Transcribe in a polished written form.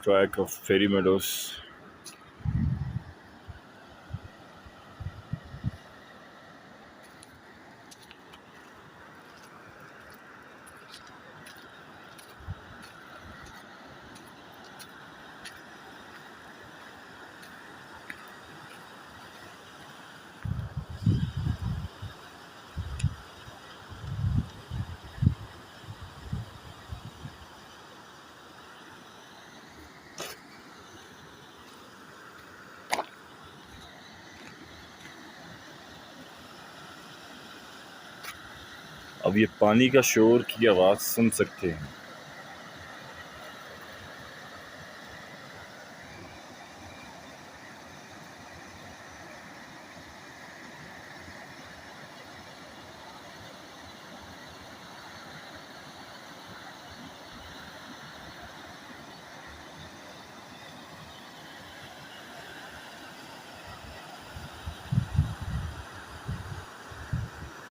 track of Fairy Meadows. अब ये पानी का शोर की आवाज़ सुन सकते हैं।